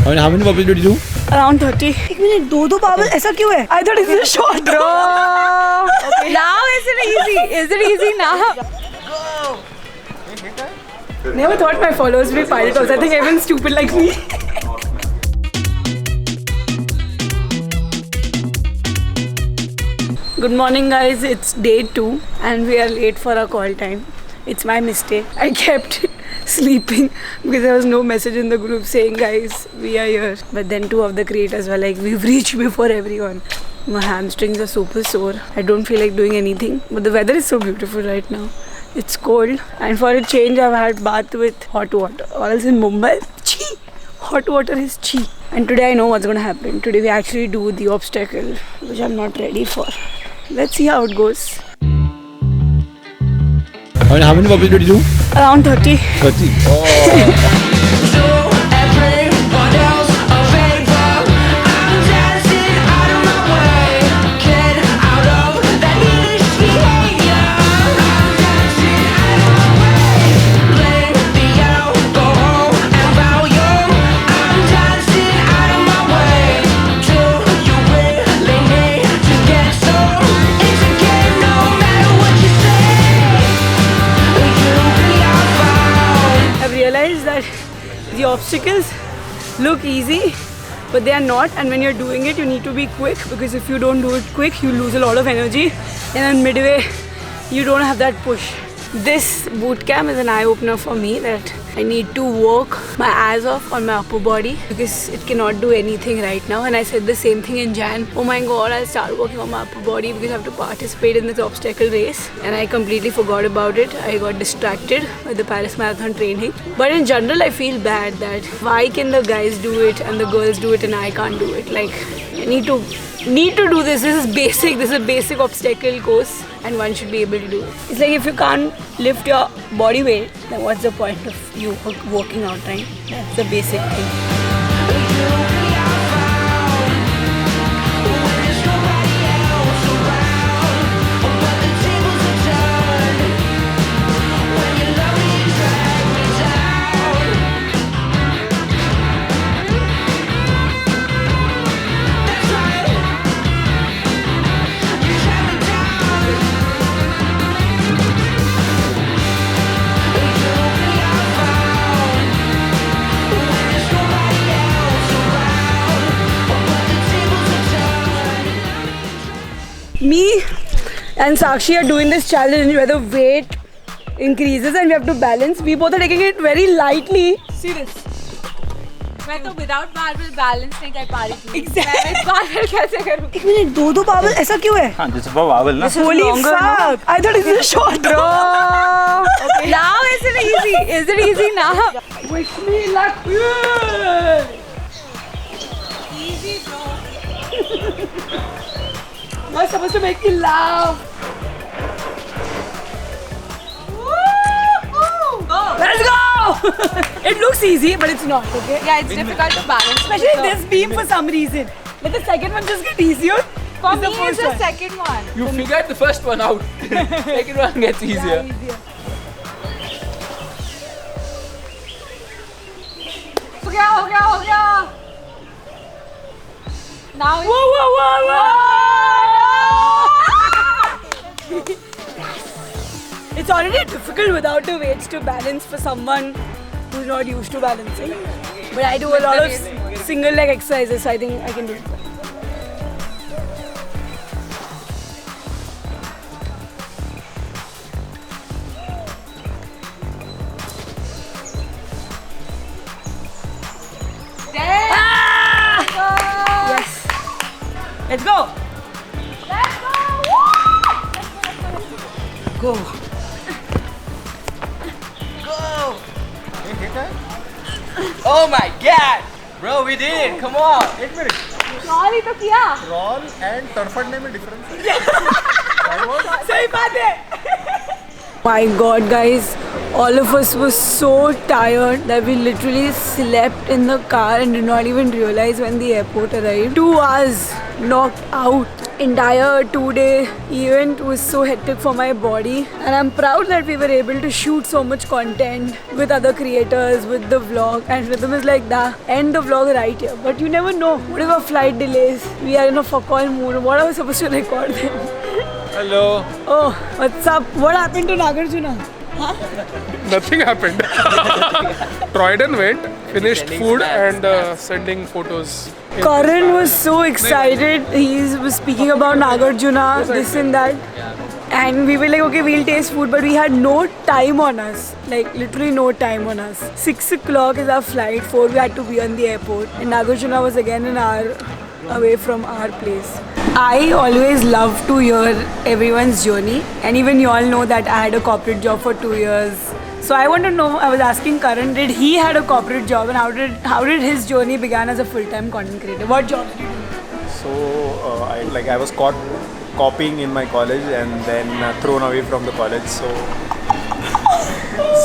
And how many bubbles did you do? Around 30. एक minute, दो bubbles ऐसा क्यों है? I thought it was a short. Bro. Okay. Now is it easy? Is it easy now? Never thought my followers would be pilots. I think everyone's stupid like me. Good morning guys, it's day 2 and we are late for our call time. It's my mistake. I kept sleeping because there was no message in the group saying guys we are here. But then 2 of the creators were like we've reached before everyone. My hamstrings are super sore. I don't feel like doing anything. But the weather is so beautiful right now. It's cold and for a change I've had bath with hot water. Or else in Mumbai, chhi, hot water is cheap. And today I know what's gonna happen. Today we actually do the obstacle which I'm not ready for. Let's see how it goes. And how many bubbles did you do? Around 30. 30. Oh. The obstacles look easy but they are not, and when you're doing it you need to be quick because if you don't do it quick you lose a lot of energy and then midway you don't have that push. This boot camp is an eye-opener for me that I need to work my ass off on my upper body because it cannot do anything right now, and I said the same thing in Jan. Oh my god, I'll start working on my upper body because I have to participate in this obstacle race, and I completely forgot about it. I got distracted with the Paris Marathon training. But in general I feel bad that why can the guys do it and the girls do it and I can't do it. Like I need to do this. This is basic. This is a basic obstacle course and one should be able to do it. It's like if you can't lift your body weight, then what's the point of you working out, right? That's the basic thing. Me and Sakshi are doing this challenge where the weight increases and we have to balance. We both are taking it very lightly. See this. मैं तो without barbell balance नहीं कर पा रही थी. Exactly. मैं barbell कैसे करूँ? एक मिनट, दो barbell ऐसा क्यों है? हाँ, this is for barbell ना. Holy fuck! I thought it was a short. Bro. Okay. Now is it easy? Is it easy now? Wish me luck. Easy, bro. I was supposed to make you laugh. Go. Let's go! It looks easy, but it's not, okay? Yeah, it's difficult to balance. Especially this beam for some reason. Let the second one just get easier. For me, it's the second one. You figured the first one out. Second one gets easier. Yeah, easier. हो गया. Now Whoa! It's already difficult without the weights to balance for someone who's not used to balancing. But I do a lot of single leg exercises, so I think I can do it. Yes. Let's go. Go. Oh my god! Bro, we did it! Come on! एक minute. Crawl ही तो किया. Crawl and तड़फड़ने में difference है. सही बात है. My God, guys, all of us were so tired that we literally slept in the car and did not even realize when the airport arrived. 2 hours knocked out. Entire 2-day event was so hectic for my body, and I'm proud that we were able to shoot so much content with other creators, with the vlog, and Rhythm is like, end the vlog right here. But you never know, whatever flight delays, we are in a fuck all mood. What are we supposed to record then? Hello. Oh, what's up? What happened to Nagarjuna? Nothing happened. Troyden went, finished food and sending photos. Karan was so excited. He was speaking about Nagarjuna, this and that. And we were like, okay, we'll taste food, but we had no time on us. Like, literally no time on us. 6 o'clock is our flight, 4 we had to be on the airport. And Nagarjuna was again an hour away from our place. I always love to hear everyone's journey. And even you all know that I had a corporate job for 2 years. So I want to know, I was asking Karan, did he had a corporate job and how did his journey began as a full-time content creator? What job did you do? So I was caught copying in my college and then thrown away from the college.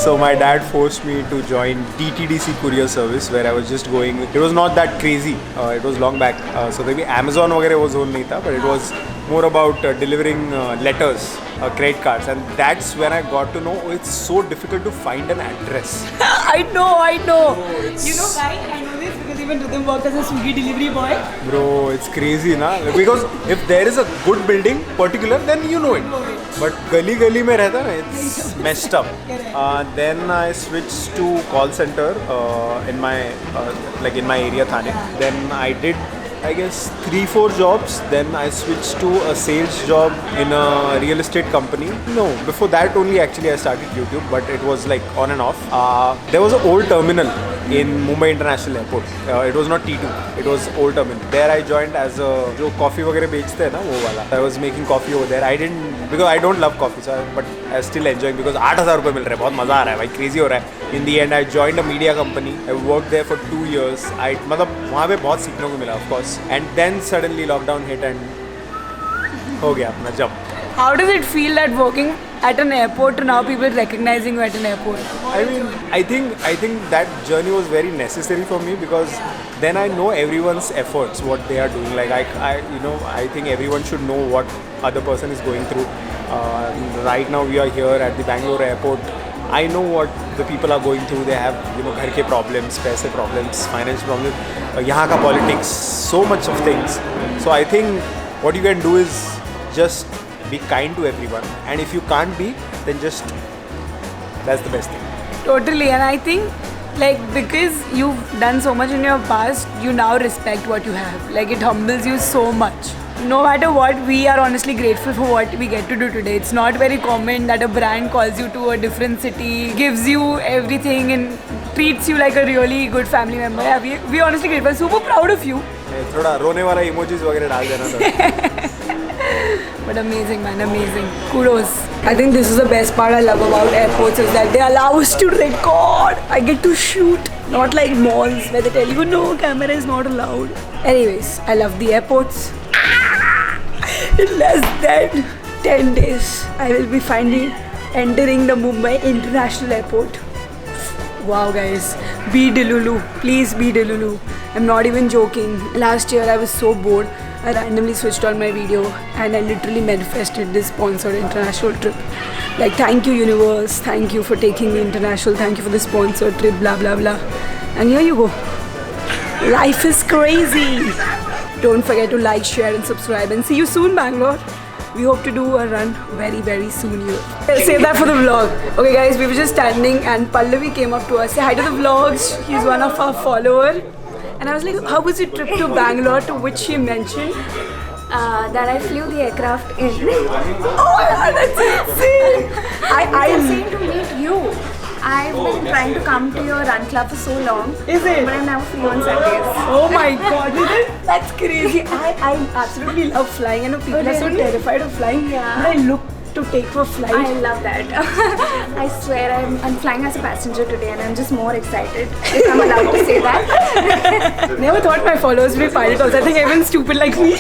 So my dad forced me to join DTDC courier service where I was just going. It was not that crazy. It was long back. So maybe Amazon वगैरह वो zone नहीं था, but it was more about delivering letters, credit cards, and that's when I got to know it's so difficult to find an address. I know. You know why? I know this because even Rhythm worked as a Swiggy delivery boy. Bro, it's crazy, na? Because if there is a good building, particular, then you know it. But gully mein rehta na, it's messed up. Then I switched to call center in my area, Thane. Then I did, I guess, 3-4 jobs. Then I switched to a sales job in a real estate company. No, before that only actually I started YouTube, but it was like on and off. There was an old terminal in Mumbai International Airport. It was not T2, it was old terminal. There I joined as a जो coffee वगैरह बेचते हैं ना वो वाला. I was making coffee over there. because I don't love coffee, but I still enjoying because 8,000 रुपए मिल रहे हैं, बहुत मजा आ रहा है भाई, crazy हो रहा है. In the end I joined a media company. I worked there for 2 years. मतलब वहाँ पे बहुत सीखने को मिला, of course. And then suddenly lockdown hit and हो गया अपना jump. How does it feel that working at an airport now people recognizing you at an airport? I mean, I think that journey was very necessary for me because then I know everyone's efforts, what they are doing. Like I think everyone should know what other person is going through. Right now we are here at the Bangalore airport. I know what the people are going through. They have घर के problems, पैसे problems, finance problems, यहाँ का politics, so much of things. So I think what you can do is just be kind to everyone, and if you can't be, then just that's the best thing. Totally, and I think because you've done so much in your past, you now respect what you have. Like, it humbles you so much. No matter what, we are honestly grateful for what we get to do today. It's not very common that a brand calls you to a different city, gives you everything and treats you like a really good family member. Yeah, we are honestly grateful. Super proud of you. थोड़ा रोने वाला emojis वगैरह डाल देना था. But amazing, man, amazing. Kudos. I think this is the best part I love about airports is that they allow us to record. I get to shoot. Not like malls where they tell you, no, camera is not allowed. Anyways, I love the airports. In less than 10 days, I will be finally entering the Mumbai International Airport. Wow, guys. Be Delulu. Please be Delulu. I'm not even joking. Last year, I was so bored. I randomly switched on my video and I literally manifested this sponsored international trip. Like, thank you universe, thank you for taking me international, thank you for the sponsored trip, blah blah blah. And here you go. Life is crazy. Don't forget to like, share and subscribe, and see you soon, Bangalore. We hope to do a run very, very soon here. I'll save that for the vlog. Okay guys, we were just standing and Pallavi came up to us. Say hi to the vlogs. He's one of our followers. And I was like, how was your trip to Bangalore? To which she mentioned that I flew the aircraft in. oh yeah, that's insane. I insane to meet you. I've been trying to come to your run club for so long. Is it? But I'm now free on Sundays. Oh my god, that's crazy. I absolutely love flying. I know people are so terrified of flying. Yeah. But I look to take for flight. I love that. I swear I'm flying as a passenger today and I'm just more excited if I'm allowed to say that. Never thought my followers would be pilot also. I think everyone's stupid like me.